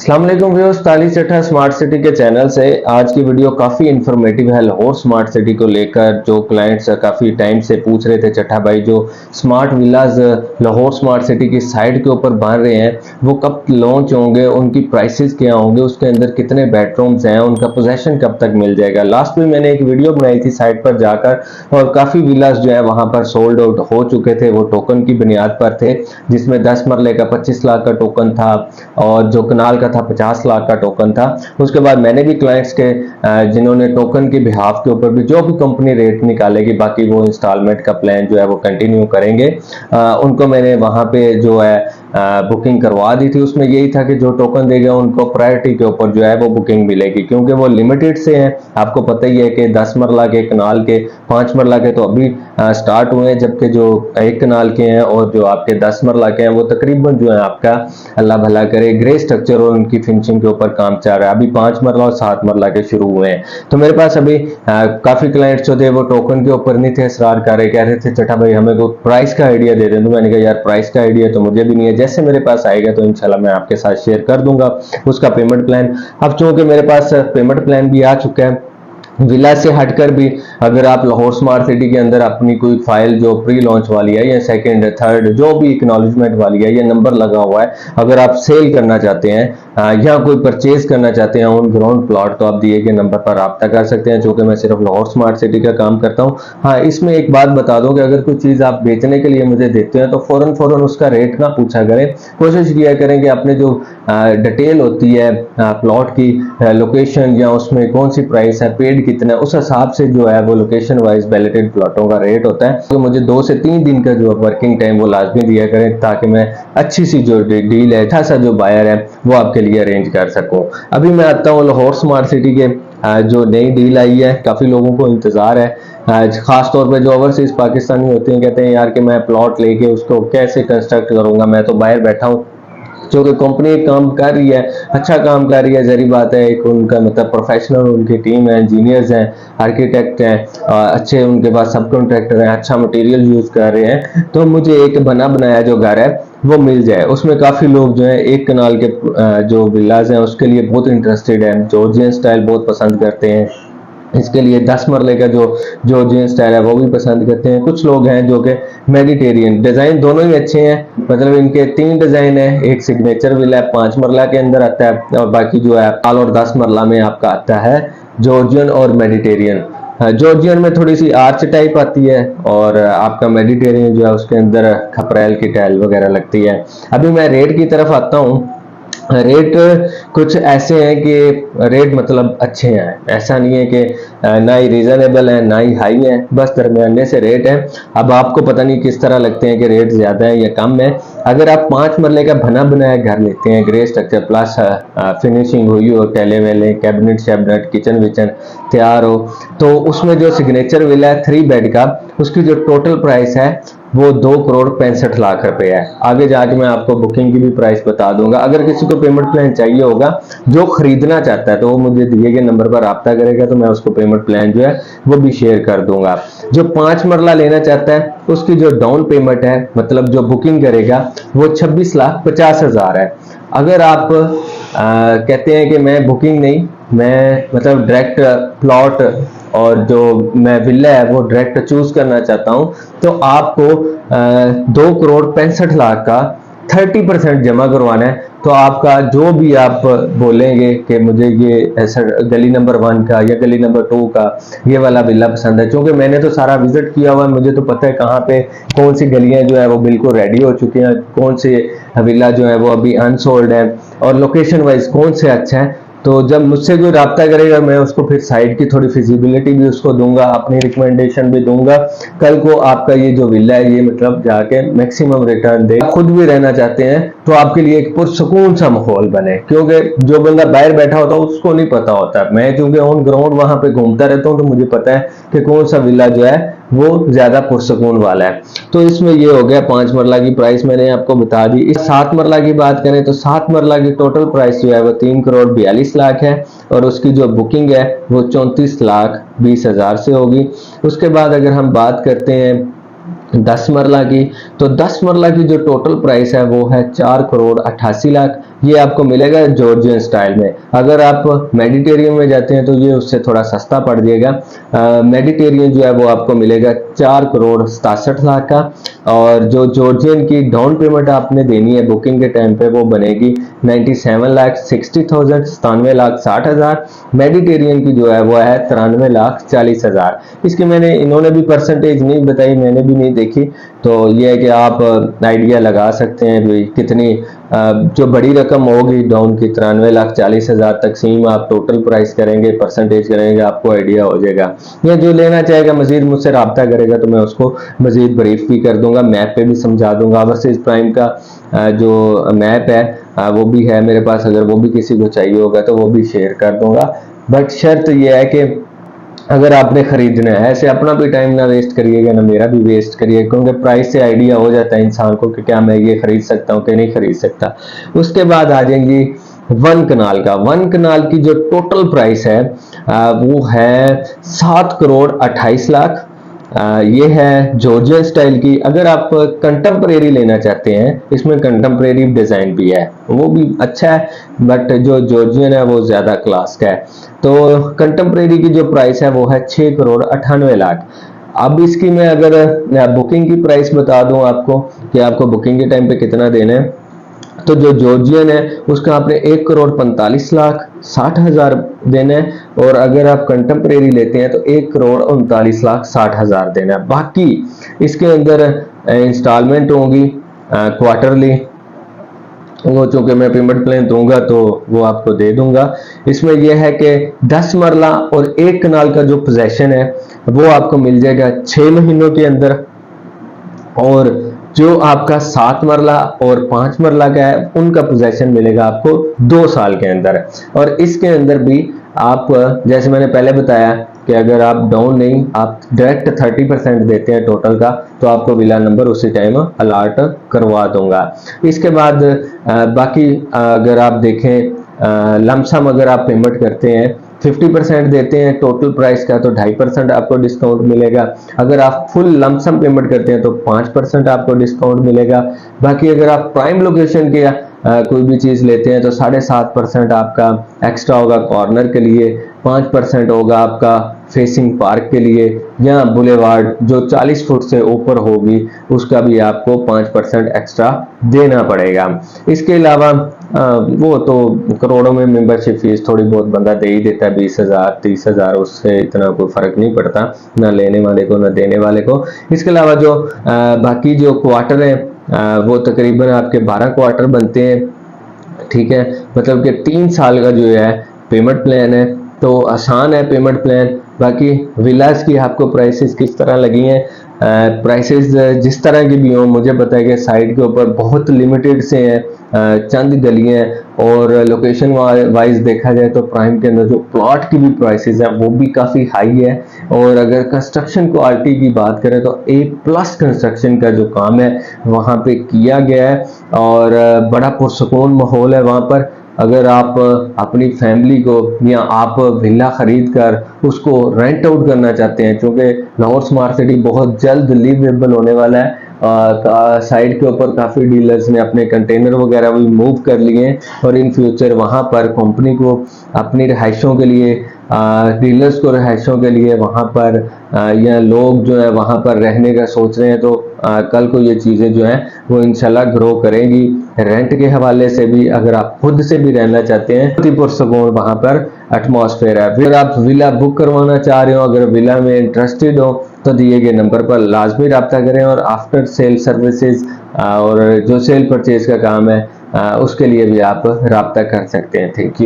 अस्सलाम वालेकुम व्यूअर्स, ताली चट्टा स्मार्ट सिटी के चैनल से आज की वीडियो काफ़ी इन्फॉर्मेटिव है। लाहौर स्मार्ट सिटी को लेकर जो क्लाइंट्स काफ़ी टाइम से पूछ रहे थे, चट्टा भाई जो smart village Lahore smart city की साइड के ऊपर बन रहे हैं वो कब लॉन्च होंगे, उनकी प्राइसेस क्या होंगे, उसके अंदर कितने बेडरूम्स हैं, उनका पोजेशन कब तक मिल जाएगा। लास्ट में मैंने एक वीडियो बनाई थी साइट पर जाकर और काफ़ी विलाज जो है वहाँ पर सोल्ड आउट हो चुके थे। वो टोकन की बुनियाद पर थे, जिसमें 10 मरले का 25 लाख का टोकन था और जो कनाल था 50 लाख का टोकन था। उसके बाद मैंने भी क्लाइंट्स के जिन्होंने टोकन के बिहाफ के ऊपर भी जो भी कंपनी रेट निकालेगी, बाकी वो इंस्टॉलमेंट का प्लान जो है वो कंटिन्यू करेंगे, उनको मैंने वहां पे जो है बुकिंग करवा दी थी। उसमें यही था कि जो टोकन देगा उनको प्रायोरिटी के ऊपर जो है वो बुकिंग मिलेगी, क्योंकि वो लिमिटेड से हैं। आपको पता ही है कि 10 मरला के कनाल के 5 मरला के तो अभी स्टार्ट हुए हैं, जबकि जो 1 कनाल के हैं और जो आपके 10 मरला के हैं वो तकरीबन जो है आपका अल्लाह भला करे ग्रे स्ट्रक्चर और उनकी फिनिशिंग के ऊपर काम चल रहा है। अभी 5 मरला और 7 मरला के शुरू हुए हैं। तो मेरे पास अभी काफी क्लाइंट्स जो थे वो टोकन के ऊपर नहीं थे, इसरार कर रहे, कह रहे थे चट्टा भाई हमें को प्राइस का आइडिया दे दें। तो मैंने कहा यार प्राइस का आइडिया तो मुझे भी नहीं है, जैसे मेरे पास आएगा तो इंशाल्लाह मैं आपके साथ शेयर कर दूंगा उसका पेमेंट प्लान। अब चूंकि मेरे पास पेमेंट प्लान भी आ चुका है, विला से हटकर भी अगर आप लाहौर स्मार्ट सिटी के अंदर अपनी कोई फाइल जो प्री लॉन्च वाली है या सेकंड थर्ड जो भी एक्नॉलेजमेंट वाली है या नंबर लगा हुआ है, अगर आप सेल करना चाहते हैं या कोई परचेज करना चाहते हैं ऑन ग्राउंड प्लॉट, तो आप दिए गए नंबर पर रब्ता कर सकते हैं। जो कि मैं सिर्फ लाहौर स्मार्ट सिटी का काम करता हूं। हाँ, इसमें एक बात बता दूं कि अगर कोई चीज आप बेचने के लिए मुझे देते हैं तो फौरन उसका रेट ना पूछा करें। कोशिश किया करें कि अपने जो डिटेल होती है प्लॉट की, लोकेशन या उसमें कौन सी प्राइस है, पेड कितना है, उस हिसाब से जो है वो लोकेशन वाइज बैलेटेड प्लॉटों का रेट होता है। तो मुझे 2 से 3 दिन का जो वर्किंग टाइम वो लाजमी दिया करें, ताकि मैं अच्छी सी जो डील है, अच्छा सा जो बायर है वो आपके लिए अरेंज कर सकूं। अभी मैं आता हूँ लाहौर स्मार्ट सिटी के जो नई डील आई है, काफी लोगों को इंतजार है, खास तौर पे जो ओवरसीज पाकिस्तानी होते हैं, कहते हैं यार कि मैं प्लॉट लेके उसको कैसे कंस्ट्रक्ट करूंगा, मैं तो बाहर बैठा हूँ। जो कि कंपनी काम कर रही है, अच्छा काम कर रही है, जरी बात है, एक उनका मतलब प्रोफेशनल उनकी टीम है, इंजीनियर्स हैं, आर्किटेक्ट हैं, अच्छे उनके पास सब कॉन्ट्रैक्टर हैं, अच्छा मटेरियल यूज कर रहे हैं। तो मुझे एक बना बनाया जो घर है वो मिल जाए। उसमें काफी लोग जो है 1 कनाल के जो विलाज हैं उसके लिए बहुत इंटरेस्टेड है, जॉर्जियन स्टाइल बहुत पसंद करते हैं। इसके लिए 10 मरले का जो जॉर्जियन स्टाइल है वो भी पसंद करते हैं। कुछ लोग हैं जो कि मेडिटेरियन, डिजाइन दोनों ही अच्छे हैं, मतलब इनके 3 डिजाइन है। एक सिग्नेचर विला 5 मरला के अंदर आता है और बाकी जो है पाल और 10 मरला में आपका आता है जॉर्जियन और मेडिटेरियन। जॉर्जियन में थोड़ी सी आर्च टाइप आती है और आपका मेडिटेरियन जो है उसके अंदर खपरेल की टाइल वगैरह लगती है। अभी मैं रेट की तरफ आता हूँ। रेट कुछ ऐसे हैं कि रेट मतलब अच्छे हैं, ऐसा नहीं है कि ना ही रीजनेबल है ना ही हाई है, बस दरमियाने से रेट है। अब आपको पता नहीं किस तरह लगते हैं कि रेट ज्यादा है या कम है। अगर आप 5 मरले का बना बनाया घर लेते हैं, ग्रे स्ट्रक्चर प्लस फिनिशिंग हुई हो, कैले वेले कैबिनेट शैबिनेट किचन विचन तैयार हो, तो उसमें जो सिग्नेचर विला है 3 बेड का, उसकी जो टोटल प्राइस है वो 2 करोड़ 65 लाख रुपए है। आगे जाके मैं आपको बुकिंग की भी प्राइस बता दूंगा। अगर किसी को पेमेंट प्लान चाहिए होगा, जो खरीदना चाहता है, तो वो मुझे दिए गए नंबर पर रब्ता करेगा, तो मैं उसको पेमेंट प्लान जो है वो भी शेयर कर दूंगा। जो 5 मरला लेना चाहता है उसकी जो डाउन पेमेंट है, मतलब जो बुकिंग करेगा, वो 26,50,000 है। अगर आप कहते हैं कि मैं बुकिंग नहीं, मैं मतलब डायरेक्ट प्लॉट और जो मैं विला है वो डायरेक्ट चूज करना चाहता हूं, तो आपको 2 करोड़ 65 लाख का 30% जमा करवाना है। तो आपका जो भी आप बोलेंगे कि मुझे ये ऐसा गली नंबर 1 का या गली नंबर 2 का ये वाला विला पसंद है, क्योंकि मैंने तो सारा विजिट किया हुआ है, मुझे तो पता है कहाँ पे कौन सी गलियां जो है वो बिल्कुल रेडी हो चुकी हैं, कौन से विला जो है वो अभी अनसोल्ड है और लोकेशन वाइज कौन से अच्छा है। तो जब मुझसे कोई रब्ता करेगा, मैं उसको फिर साइट की थोड़ी फिजिबिलिटी भी उसको दूंगा, अपनी रिकमेंडेशन भी दूंगा। कल को आपका ये जो विला है ये मतलब जाके मैक्सिमम रिटर्न दे। खुद भी रहना चाहते हैं तो आपके लिए एक पुरसुकून सा माहौल बने, क्योंकि जो बंदा बाहर बैठा होता है उसको नहीं पता होता। मैं क्योंकि ऑन ग्राउंड वहां पे घूमता रहता हूँ, तो मुझे पता है कि कौन सा विला जो है वो ज्यादा पुरसुकून वाला है। तो इसमें ये हो गया 5 मरला की प्राइस मैंने आपको बता दी। इस 7 मरला की बात करें तो 7 मरला की टोटल प्राइस जो है वो 3 करोड़ 42 लाख है और उसकी जो बुकिंग है वो 34,20,000 से होगी। उसके बाद अगर हम बात करते हैं 10 मरला की, तो 10 मरला की जो टोटल प्राइस है वो है 4,88,00,000। ये आपको मिलेगा जॉर्जियन स्टाइल में। अगर आप मेडिटेरियन में जाते हैं तो ये उससे थोड़ा सस्ता पड़ जाएगा। मेडिटेरियन जो है वो आपको मिलेगा 4,67,00,000 का। और जो जॉर्जियन की डाउन पेमेंट आपने देनी है बुकिंग के टाइम पे वो बनेगी 97,60,000, 97,60,000। मेडिटेरियन की जो है वो है 93,40,000। इसकी इन्होंने भी परसेंटेज नहीं बताई, मैंने भी नहीं देखी, तो ये है कि आप आइडिया लगा सकते हैं भी कितनी जो बड़ी रकम होगी डाउन की 93,40,000 तकसीम आप टोटल प्राइस करेंगे, परसेंटेज करेंगे, आपको आइडिया हो जाएगा। या जो लेना चाहेगा मजीद मुझसे रब्ता करेगा तो मैं उसको मजीद ब्रीफ भी कर दूंगा, मैप पे भी समझा दूंगा। ओवरसीज प्राइम का जो मैप है वो भी है मेरे पास, अगर वो भी किसी को चाहिए होगा तो वो भी शेयर कर दूंगा। बट शर्त यह है कि अगर आपने खरीदना है, ऐसे अपना भी टाइम ना वेस्ट करिएगा ना मेरा भी वेस्ट करिएगा, क्योंकि प्राइस से आइडिया हो जाता है इंसान को कि क्या मैं ये खरीद सकता हूँ कि नहीं खरीद सकता। उसके बाद आ जाएंगी वन कनाल का। वन कनाल की जो टोटल प्राइस है वो है 7,28,00,000। ये है जॉर्जियन स्टाइल की। अगर आप कंटेम्परेरी लेना चाहते हैं, इसमें कंटेम्परेरी डिजाइन भी है, वो भी अच्छा है, बट जो जॉर्जियन है वो ज्यादा क्लास का है। तो कंटेम्परेरी की जो प्राइस है वो है 6,98,00,000। अब इसकी मैं अगर बुकिंग की प्राइस बता दूं आपको कि आपको बुकिंग के टाइम पे कितना देना है, तो जो जॉर्जियन है उसका आपने 1,45,60,000 देना है, और अगर आप कंटेम्परेरी लेते हैं तो 1,39,60,000 देना है। बाकी इसके अंदर इंस्टॉलमेंट होंगी क्वार्टरली, वो चूंकि मैं पेमेंट प्लान दूंगा तो वो आपको दे दूंगा। इसमें यह है कि 10 मरला और 1 कनाल का जो पोजेशन है वो आपको मिल जाएगा 6 महीनों के अंदर, और जो आपका 7 मरला और 5 मरला का है उनका पोजेशन मिलेगा आपको 2 साल के अंदर। और इसके अंदर भी आप, जैसे मैंने पहले बताया कि अगर आप डाउन नहीं, आप डायरेक्ट 30% देते हैं टोटल का, तो आपको विला नंबर उसी टाइम अलॉट करवा दूंगा। इसके बाद बाकी अगर आप देखें लमसम अगर आप पेमेंट करते हैं 50% देते हैं टोटल प्राइस का तो 2.5% आपको डिस्काउंट मिलेगा। अगर आप फुल लमसम पेमेंट करते हैं तो 5% आपको डिस्काउंट मिलेगा। बाकी अगर आप प्राइम लोकेशन के कोई भी चीज लेते हैं तो 7.5% आपका एक्स्ट्रा होगा कॉर्नर के लिए, 5% होगा आपका फेसिंग पार्क के लिए, या बुलेवार्ड जो 40 फुट से ऊपर होगी उसका भी आपको 5% एक्स्ट्रा देना पड़ेगा। इसके अलावा वो तो करोड़ों में मेंबरशिप फीस थोड़ी बहुत बंदा दे ही देता है, 20,000 30,000, उससे इतना कोई फर्क नहीं पड़ता ना लेने वाले को ना देने वाले को। इसके अलावा जो बाकी जो क्वार्टर है वो तकरीबन आपके 12 क्वार्टर बनते हैं, ठीक है, मतलब कि 3 साल का जो है पेमेंट प्लान है, तो आसान है पेमेंट प्लान। बाकी विलास की आपको प्राइसेस किस तरह लगी हैं, प्राइसेस जिस तरह की भी हो, मुझे पता है कि साइड के ऊपर बहुत लिमिटेड से हैं, चंद गलियां, और लोकेशन वाइज देखा जाए तो प्राइम के अंदर जो प्लॉट की भी प्राइसेस हैं वो भी काफ़ी हाई है। और अगर कंस्ट्रक्शन क्वालिटी की बात करें तो A+ कंस्ट्रक्शन का जो काम है वहाँ पे किया गया है, और बड़ा पुरसकून माहौल है वहाँ पर। अगर आप अपनी फैमिली को या आप विला खरीद कर उसको रेंट आउट करना चाहते हैं, क्योंकि लाहौर स्मार्ट सिटी बहुत जल्द लिवेबल होने वाला है, साइड के ऊपर काफ़ी डीलर्स ने अपने कंटेनर वगैरह भी मूव कर लिए हैं, और इन फ्यूचर वहाँ पर कंपनी को अपनी रिहाइशों के लिए, डीलर्स को रिहाइशों के लिए वहाँ पर या लोग जो है वहाँ पर रहने का सोच रहे हैं, तो कल को ये चीज़ें जो हैं वो इंशाल्लाह ग्रो करेंगी। रेंट के हवाले से भी, अगर आप खुद से भी रहना चाहते हैं, बहुत ही पुरसकून वहाँ पर एटमॉस्फेयर है। फिर आप विला बुक करवाना चाह रहे हो, अगर विला में इंटरेस्टेड हो तो दिए गए नंबर पर लाजमी रब्ता करें, और आफ्टर सेल सर्विसेज और जो सेल परचेज का काम है उसके लिए भी आप रब्ता कर सकते हैं। Thank you.